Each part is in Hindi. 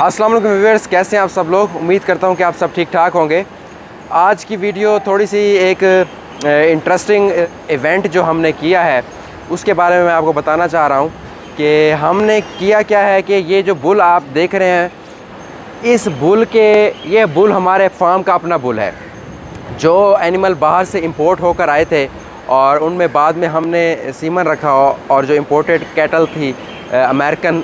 अस्सलाम वालेकुम व्यूअर्स, कैसे हैं आप सब लोग। उम्मीद करता हूं कि आप सब ठीक ठाक होंगे। आज की वीडियो थोड़ी सी एक इंटरेस्टिंग इवेंट जो हमने किया है उसके बारे में मैं आपको बताना चाह रहा हूं कि हमने किया क्या है कि ये जो बुल आप देख रहे हैं, इस बुल के ये बुल हमारे फार्म का अपना बुल है। जो एनिमल बाहर से इंपोर्ट होकर आए थे और उनमें बाद में हमने सीमन रखा और जो इंपोर्टेड कैटल थी, अमेरिकन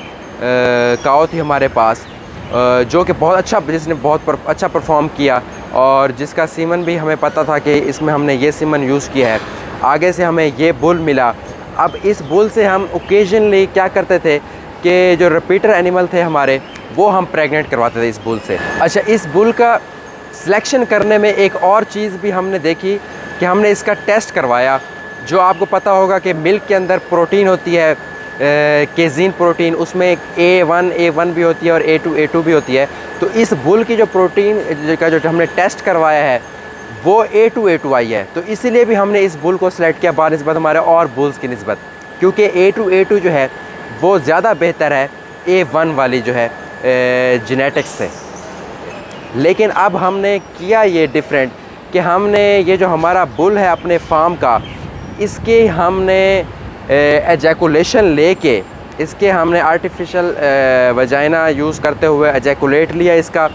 काऊ थी हमारे पास, जो कि बहुत अच्छा, जिसने बहुत अच्छा परफॉर्म किया और जिसका सीमन भी हमें पता था कि इसमें हमने ये सीमन यूज़ किया है। आगे से हमें ये बुल मिला। अब इस बुल से हम ओकेजनली क्या करते थे कि जो रिपीटर एनिमल थे हमारे, वो हम प्रेग्नेंट करवाते थे इस बुल से। अच्छा, इस बुल का सिलेक्शन करने में एक और चीज़ भी हमने देखी कि हमने इसका टेस्ट करवाया। जो आपको पता होगा कि मिल्क के अंदर प्रोटीन होती है, केज़ीन प्रोटीन, उसमें A1 भी होती है और A2 भी होती है। तो इस बुल की जो प्रोटीन का जो हमने टेस्ट करवाया है वो A2 आई है। तो इसीलिए भी हमने इस बुल को सिलेक्ट किया बानिस्बत हमारे और बुल्स की निस्बत, क्योंकि A2 जो है वो ज़्यादा बेहतर है A1 वाली जो है जेनेटिक्स से। लेकिन अब हमने किया ये डिफरेंट कि हमने ये जो हमारा बुल है अपने फार्म का, इसके हमने एजैकुलेशन लेके, इसके हमने आर्टिफिशियल वजाइना यूज़ करते हुए एजैकुलेट लिया इसका,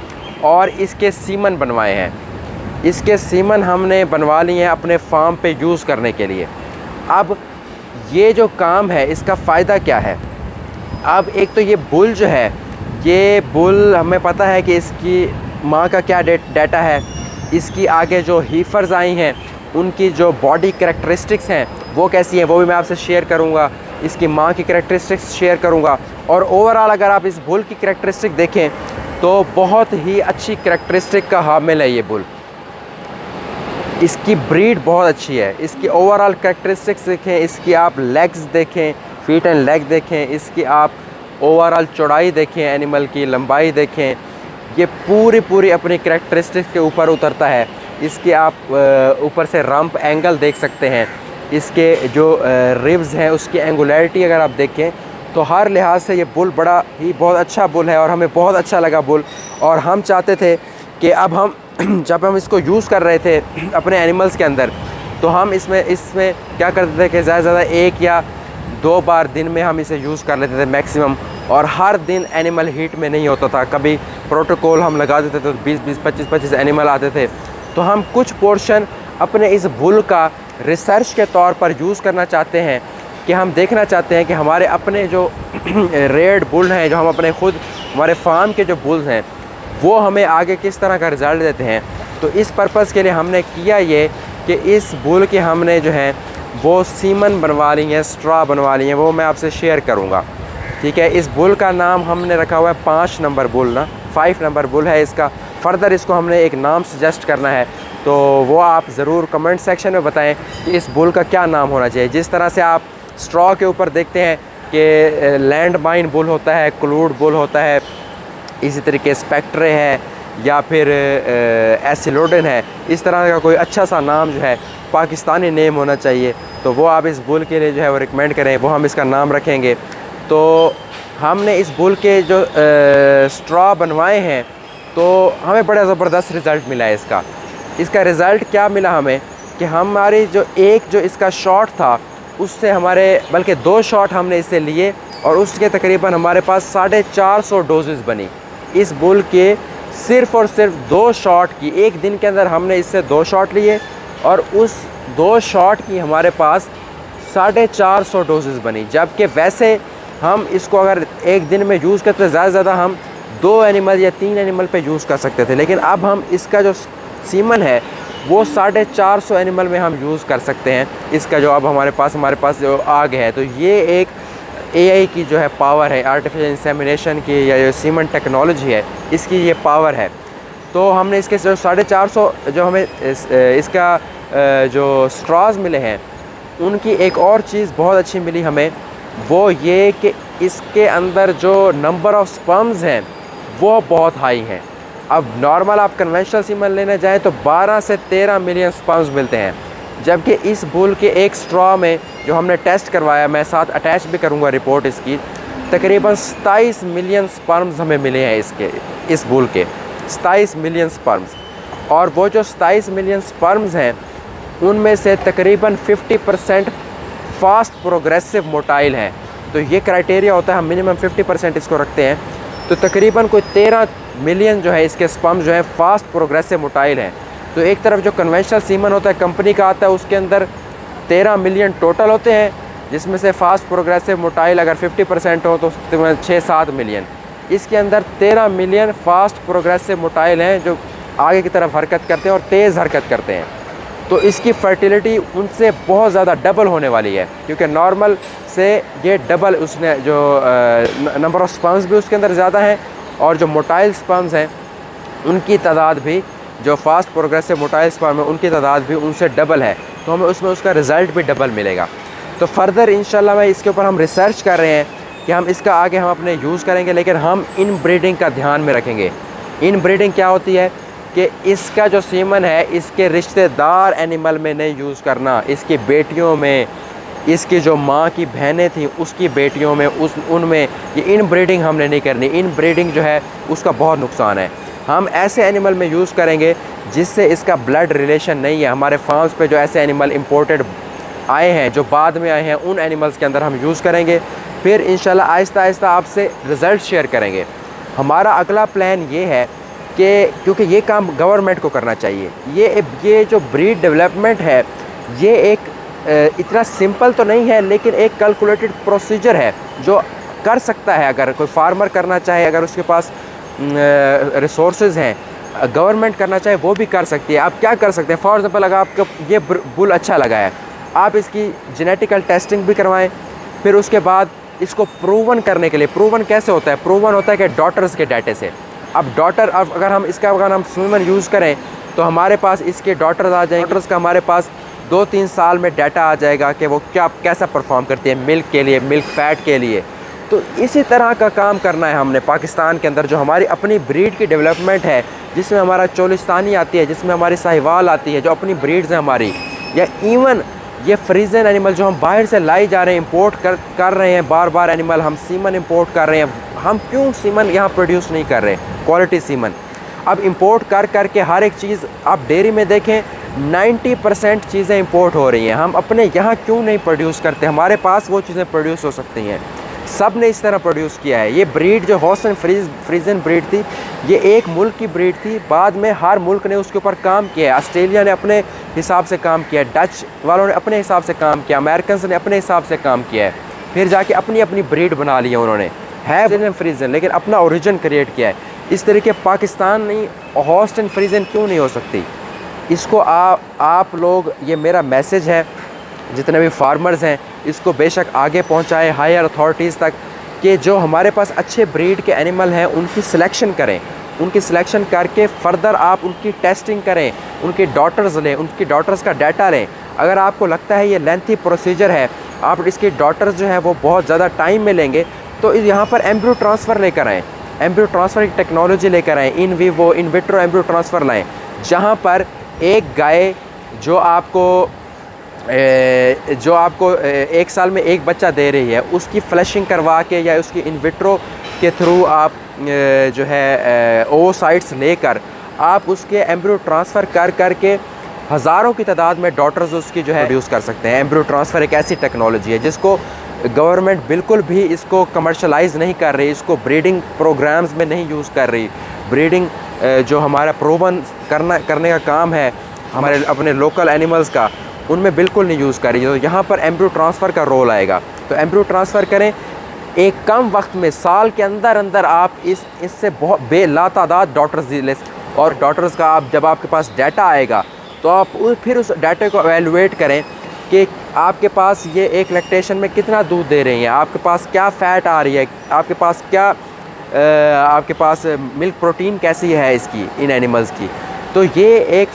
और इसके सीमन बनवाए हैं। इसके सीमन हमने बनवा लिए हैं अपने फार्म पे यूज़ करने के लिए। अब ये जो काम है, इसका फ़ायदा क्या है। अब एक तो ये बुल जो है, ये बुल हमें पता है कि इसकी माँ का क्या डाटा है, इसकी आगे जो हीफर्स आई हैं उनकी जो बॉडी करैक्टरिस्टिक्स हैं वो कैसी हैं, वो भी मैं आपसे शेयर करूंगा। इसकी माँ की करैक्टरिस्टिक्स शेयर करूंगा। और ओवरऑल अगर आप इस बुल की करैक्टरिस्टिक देखें तो बहुत ही अच्छी करैक्टरिस्टिक का हामिल है ये बुल। इसकी ब्रीड बहुत अच्छी है। इसकी ओवरऑल करैक्टरिस्टिक्स देखें, इसकी आप लेग्स देखें, फीट एंड लेग देखें, इसकी आप ओवरऑल चौड़ाई देखें, एनिमल की लंबाई देखें, ये पूरी अपनी करैक्टरिस्टिक्स के ऊपर उतरता है। इसके आप ऊपर से रंप एंगल देख सकते हैं। इसके जो रिब्स हैं उसकी एंगुलरिटी अगर आप देखें तो हर लिहाज से ये बुल बड़ा ही बहुत अच्छा बुल है और हमें बहुत अच्छा लगा बुल। और हम चाहते थे कि अब हम जब हम इसको यूज़ कर रहे थे अपने एनिमल्स के अंदर, तो हम इसमें क्या करते थे कि ज़्यादा से ज़्यादा 1 या 2 बार दिन में हम इसे यूज़ कर लेते थे मैक्सिमम। और हर दिन एनिमल हीट में नहीं होता था। कभी प्रोटोकॉल हम लगा देते थे तो 20-20, 25-25 एनिमल आते थे। तो हम कुछ पोर्शन अपने इस बुल का रिसर्च के तौर पर यूज़ करना चाहते हैं कि हम देखना चाहते हैं कि हमारे अपने जो रेड बुल हैं, जो हम अपने खुद हमारे फार्म के जो बुल्स हैं, वो हमें आगे किस तरह का रिज़ल्ट देते हैं। तो इस पर्पज़ के लिए हमने किया ये कि इस बुल के हमने जो है वो सीमन बनवा ली हैं, स्ट्रॉ बनवा ली हैं, वो मैं आपसे शेयर करूँगा। ठीक है। इस बुल का नाम हमने रखा हुआ है 5 नंबर बुल, ना 5 नंबर बुल है इसका। फ़र्दर इसको हमने एक नाम सजेस्ट करना है, तो वो आप ज़रूर कमेंट सेक्शन में बताएं कि इस बुल का क्या नाम होना चाहिए। जिस तरह से आप स्ट्रॉ के ऊपर देखते हैं कि लैंड माइन बुल होता है, क्लूड बुल होता है, इसी तरीके स्पेक्ट्रे है या फिर एसिलोडन है, इस तरह का कोई अच्छा सा नाम जो है पाकिस्तानी नेम होना चाहिए। तो वो आप इस बुल के लिए जो है वो रिकमेंड करें, वो हम इसका नाम रखेंगे। तो हमने इस बुल के जो स्ट्रॉ बनवाए हैं तो हमें बड़ा ज़बरदस्त रिज़ल्ट मिला है इसका। इसका रिज़ल्ट क्या मिला हमें कि हमारी जो इसका शॉट था उससे हमारे बल्कि 2 शॉट हमने इससे लिए और उसके तकरीबन हमारे पास 450 डोजेज़ बनी इस बुल के। सिर्फ़ और सिर्फ 2 शॉट की, एक दिन के अंदर हमने इससे 2 शॉट लिए और उस 2 शॉट की हमारे पास 450 डोजेज़ बनी। जबकि वैसे हम इसको अगर एक दिन में यूज़ करते ज़्यादा से ज़्यादा हम 2 एनिमल या 3 एनिमल पे यूज़ कर सकते थे, लेकिन अब हम इसका जो सीमन है वो 450 एनिमल में हम यूज़ कर सकते हैं। इसका जो अब हमारे पास जो आग है, तो ये एक AI की जो है पावर है, आर्टिफिशियल इंसेमिनेशन की या जो सीमन टेक्नोलॉजी है, इसकी ये पावर है। तो हमने इसके जो 450 जो हमें इसका जो स्ट्रॉज मिले हैं, उनकी एक और चीज़ बहुत अच्छी मिली हमें, वो ये कि इसके अंदर जो नंबर ऑफ़ स्पर्म्स हैं वो बहुत हाई हैं। अब नॉर्मल आप कन्वेंशनल सीमन लेने जाएं तो 12 से 13 मिलियन स्पर्म्स मिलते हैं, जबकि इस बुल के एक स्ट्रॉ में जो हमने टेस्ट करवाया, मैं साथ अटैच भी करूंगा रिपोर्ट इसकी, तकरीबन 27 मिलियन स्पर्म्स हमें मिले हैं इस बुल के, 27 मिलियन स्पर्म्स। और वो जो 27 मिलियन स्पर्म्स हैं उनमें से तकरीबन 50% फास्ट प्रोग्रेसिव मोटाइल हैं। तो ये क्राइटेरिया होता है, हम मिनिमम 50% इसको रखते हैं। तो तकरीबन कोई 13 मिलियन जो है इसके स्पर्म जो है फास्ट प्रोग्रेसिव मोटाइल हैं। तो एक तरफ जो कन्वेंशनल सीमन होता है कंपनी का आता है उसके अंदर 13 मिलियन टोटल होते हैं, जिसमें से फास्ट प्रोग्रेसिव मोटाइल अगर 50% हो तो 6-7 मिलियन। इसके अंदर 13 मिलियन फास्ट प्रोग्रेसिव मोटाइल हैं जो आगे की तरफ हरकत करते हैं और तेज़ हरकत करते हैं। तो इसकी फर्टिलिटी उनसे बहुत ज़्यादा डबल होने वाली है, क्योंकि नॉर्मल से ये डबल, उसने जो नंबर ऑफ़ स्पर्म्स भी उसके अंदर ज़्यादा हैं और जो मोटाइल स्पर्म्स हैं उनकी तादाद भी, जो फास्ट प्रोग्रेसिव मोटाइल स्पर्म है उनकी तादाद भी उनसे डबल है। तो हमें उसमें उसका रिज़ल्ट भी डबल मिलेगा। तो फर्दर इंशाल्लाह मैं इसके ऊपर हम रिसर्च कर रहे हैं कि हम इसका आगे हम अपने यूज़ करेंगे, लेकिन हम इन ब्रीडिंग का ध्यान में रखेंगे। इन ब्रीडिंग क्या होती है कि इसका जो सीमन है इसके रिश्तेदार एनिमल में नहीं यूज़ करना, इसकी बेटियों में, इसकी जो माँ की बहनें थी उसकी बेटियों में, उनमें ये इन ब्रीडिंग हमने नहीं करनी। इन ब्रीडिंग जो है उसका बहुत नुकसान है। हम ऐसे एनिमल में यूज़ करेंगे जिससे इसका ब्लड रिलेशन नहीं है। हमारे फार्म्स पे जो ऐसे एनिमल इंपोर्टेड आए हैं, जो बाद में आए हैं, उन एनिमल्स के अंदर हम यूज़ करेंगे। फिर इंशाल्लाह आहिस्ता आहिस्ता आपसे रिज़ल्ट शेयर करेंगे। हमारा अगला प्लान ये है कि क्योंकि ये काम गवर्नमेंट को करना चाहिए, ये जो ब्रीड डेवलपमेंट है ये एक इतना सिंपल तो नहीं है, लेकिन एक कैलकुलेटेड प्रोसीजर है जो कर सकता है। अगर कोई फार्मर करना चाहे, अगर उसके पास रिसोर्सेज हैं, गवर्नमेंट करना चाहे वो भी कर सकती है। आप क्या कर सकते हैं, फॉर एग्ज़ाम्पल अगर आपको ये बुल अच्छा लगा है, आप इसकी जेनेटिकल टेस्टिंग भी करवाएं। फिर उसके बाद इसको प्रूवन करने के लिए, प्रूवन कैसे होता है, प्रूवन होता है कि डॉटर्स के डाटे से। अब डॉटर, अगर हम सीमन यूज़ करें तो हमारे पास इसके डॉटर्स आ जाएंगे। डॉटर्स का हमारे पास 2-3 साल में डाटा आ जाएगा कि वो कैसा परफॉर्म करती है मिल्क के लिए, मिल्क फ़ैट के लिए। तो इसी तरह का काम करना है हमने पाकिस्तान के अंदर। जो हमारी अपनी ब्रीड की डेवलपमेंट है, जिसमें हमारा चोलिस्तानी आती है, जिसमें हमारी साहिवाल आती है, जो अपनी ब्रीड्स हैं हमारी, या इवन ये फ्रीजन एनिमल जो हम बाहर से लाई जा रहे हैं, इंपोर्ट कर रहे हैं बार बार एनिमल, हम सीमन इंपोर्ट कर रहे हैं। हम क्यों सीमन यहाँ प्रोड्यूस नहीं कर रहे, क्वालिटी सीमन? अब इंपोर्ट कर के हर एक चीज़ आप डेयरी में देखें 90% चीज़ें इंपोर्ट हो रही हैं। हम अपने यहाँ क्यों नहीं प्रोड्यूस करते? हमारे पास वो चीज़ें प्रोड्यूस हो सकती हैं। सब ने इस तरह प्रोड्यूस किया है। ये ब्रीड जो हॉर्स एंड फ्रीजन ब्रीड थी, ये एक मुल्क की ब्रीड थी। बाद में हर मुल्क ने उसके ऊपर काम किया है। ऑस्ट्रेलिया ने अपने हिसाब से काम किया, डच वालों ने अपने हिसाब से काम किया, अमेरिकन ने अपने हिसाब से काम किया है। फिर जाके अपनी अपनी ब्रीड बना ली है उन्होंने, है फ्रीजन, लेकिन अपना ओरिजिन क्रिएट किया है। इस तरीके पाकिस्तान नहीं, हॉर्स एंड फ्रीजन क्यों नहीं हो सकती? इसको आप लोग, ये मेरा मैसेज है, जितने भी फार्मर्स हैं इसको बेशक आगे पहुंचाएं हायर अथॉरिटीज़ तक, कि जो हमारे पास अच्छे ब्रीड के एनिमल हैं उनकी सिलेक्शन करें। उनकी सिलेक्शन करके फ़र्दर आप उनकी टेस्टिंग करें, उनके डॉटर्स लें, उनकी डॉटर्स का डाटा लें। अगर आपको लगता है ये लेंथी प्रोसीजर है, आप इसकी डॉटर्स जो है वो बहुत ज़्यादा टाइम में लेंगे, तो यहाँ पर एम्ब्रियो ट्रांसफ़र लेकर आएँ, एम्ब्रियो ट्रांसफ़र की टेक्नोलॉजी लेकर आएँ, in vivo in vitro embryo transfer लाएँ, जहाँ पर एक गाय जो आपको 1 साल में एक बच्चा दे रही है, उसकी फ्लशिंग करवा के या उसकी इन विट्रो के थ्रू आप जो है ओवोसाइट्स लेकर आप उसके एम्ब्रियो ट्रांसफ़र कर के हज़ारों की तादाद में डॉटर्स उसकी जो है प्रोड्यूस कर सकते हैं। एम्ब्रियो ट्रांसफ़र एक ऐसी टेक्नोलॉजी है जिसको गवर्नमेंट बिल्कुल भी इसको कमर्शलाइज़ नहीं कर रही, इसको ब्रीडिंग प्रोग्राम्स में नहीं यूज़ कर रही। ब्रीडिंग जो हमारा प्रोवन करने का काम है हमारे अपने लोकल एनिमल्स का, उनमें बिल्कुल नहीं यूज़ कर रही है। तो यहाँ पर एम्ब्रियो ट्रांसफ़र का रोल आएगा। तो एम्ब्रियो ट्रांसफ़र करें, एक कम वक्त में, साल के अंदर अंदर आप इससे बहुत बेलातादाद डॉटर्स ले, और डॉटर्स का आप जब आपके पास डाटा आएगा तो आप फिर उस डाटे को एवेलुएट करें कि आपके पास ये एक लैक्टेशन में कितना दूध दे रही हैं, आपके पास क्या फ़ैट आ रही है, आपके पास मिल्क प्रोटीन कैसी है इसकी, इन एनिमल्स की। तो ये एक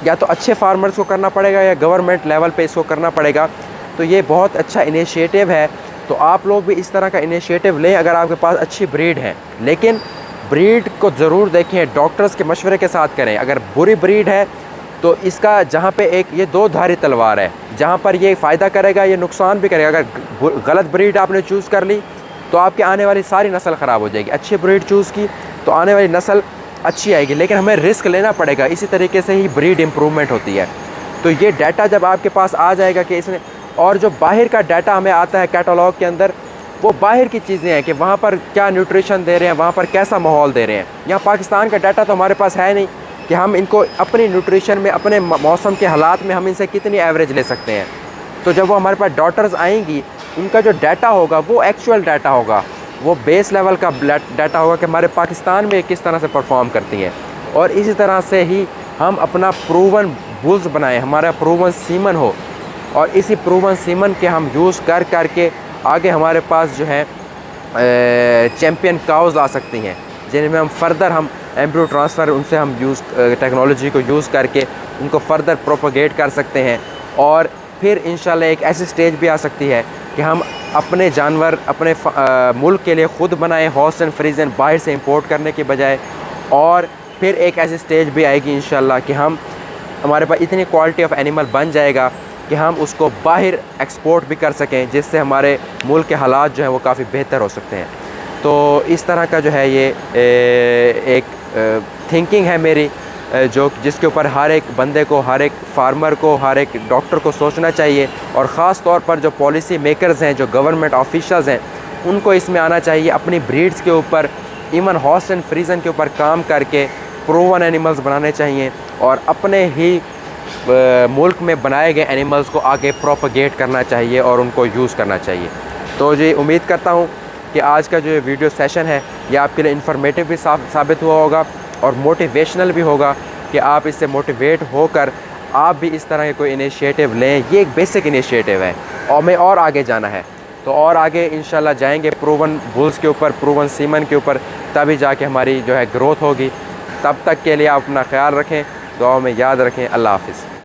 या तो अच्छे फार्मर्स को करना पड़ेगा या गवर्नमेंट लेवल पे इसको करना पड़ेगा। तो ये बहुत अच्छा इनिशिएटिव है। तो आप लोग भी इस तरह का इनिशिएटिव लें अगर आपके पास अच्छी ब्रीड है, लेकिन ब्रीड को ज़रूर देखें, डॉक्टर्स के मशवरे के साथ करें। अगर बुरी ब्रीड है तो इसका जहाँ पे एक ये दो धारी तलवार है, जहाँ पर ये फ़ायदा करेगा ये नुकसान भी करेगा। अगर गलत ब्रीड आपने चूज़ कर ली तो आपके आने वाली सारी नस्ल ख़राब हो जाएगी। अच्छी ब्रीड चूज़ की तो आने वाली नस्ल अच्छी आएगी, लेकिन हमें रिस्क लेना पड़ेगा। इसी तरीके से ही ब्रीड इम्प्रूवमेंट होती है। तो ये डाटा जब आपके पास आ जाएगा कि इसने, और जो बाहर का डाटा हमें आता है कैटलॉग के अंदर, वो बाहर की चीज़ें हैं कि वहाँ पर क्या न्यूट्रिशन दे रहे हैं, वहाँ पर कैसा माहौल दे रहे हैं। यहाँ पाकिस्तान का डाटा तो हमारे पास है नहीं कि हम इनको अपनी न्यूट्रिशन में, अपने मौसम के हालात में हम इनसे कितनी एवरेज ले सकते हैं। तो जब वो हमारे पास डॉटर्स आएंगी, उनका जो डाटा होगा वो एक्चुअल डाटा होगा, वो बेस लेवल का डाटा होगा कि हमारे पाकिस्तान में किस तरह से परफॉर्म करती हैं। और इसी तरह से ही हम अपना प्रूवन बुल्स बनाएं, हमारा प्रूवन सीमन हो, और इसी प्रूवन सीमन के हम यूज़ करके आगे हमारे पास जो है चैम्पियन काउज़ आ सकती हैं, जिनमें हम फर्दर हम एम्ब्रियो ट्रांसफ़र उनसे हम टेक्नोलॉजी को यूज़ करके उनको फर्दर प्रोपोगेट कर सकते हैं। और फिर इंशाल्लाह एक ऐसी स्टेज भी आ सकती है कि हम अपने जानवर अपने मुल्क के लिए ख़ुद बनाएं, हॉर्स एंड फ्रीज़न बाहर से इंपोर्ट करने के बजाय। और फिर एक ऐसी स्टेज भी आएगी इंशाल्लाह कि हम, हमारे पास इतनी क्वालिटी ऑफ एनिमल बन जाएगा कि हम उसको बाहर एक्सपोर्ट भी कर सकें, जिससे हमारे मुल्क के हालात जो हैं वो काफ़ी बेहतर हो सकते हैं। तो इस तरह का जो है ये एक थिंकिंग है मेरी, जो जिसके ऊपर हर एक बंदे को, हर एक फार्मर को, हर एक डॉक्टर को सोचना चाहिए। और ख़ास तौर पर जो पॉलिसी मेकर्स हैं, जो गवर्नमेंट ऑफिशल्स हैं, उनको इसमें आना चाहिए, अपनी ब्रीड्स के ऊपर, इवन हॉर्स एंड फ्रीज़न के ऊपर काम करके प्रूवन एनिमल्स बनाने चाहिए और अपने ही मुल्क में बनाए गए एनिमल्स को आगे प्रोपोगेट करना चाहिए और उनको यूज़ करना चाहिए। तो जी उम्मीद करता हूँ कि आज का जो वीडियो सेशन है ये आपके लिए इन्फॉर्मेटिव भी साबित हुआ होगा और मोटिवेशनल भी होगा कि आप इससे मोटिवेट होकर आप भी इस तरह के कोई इनिशिएटिव लें। ये एक बेसिक इनिशिएटिव है और हमें और आगे जाना है, तो और आगे इंशाल्लाह जाएंगे प्रूवन बुल्स के ऊपर, प्रूवन सीमन के ऊपर, तभी जाके हमारी जो है ग्रोथ होगी। तब तक के लिए आप अपना ख्याल रखें, दुआ में याद रखें। अल्लाह हाफ़िज़।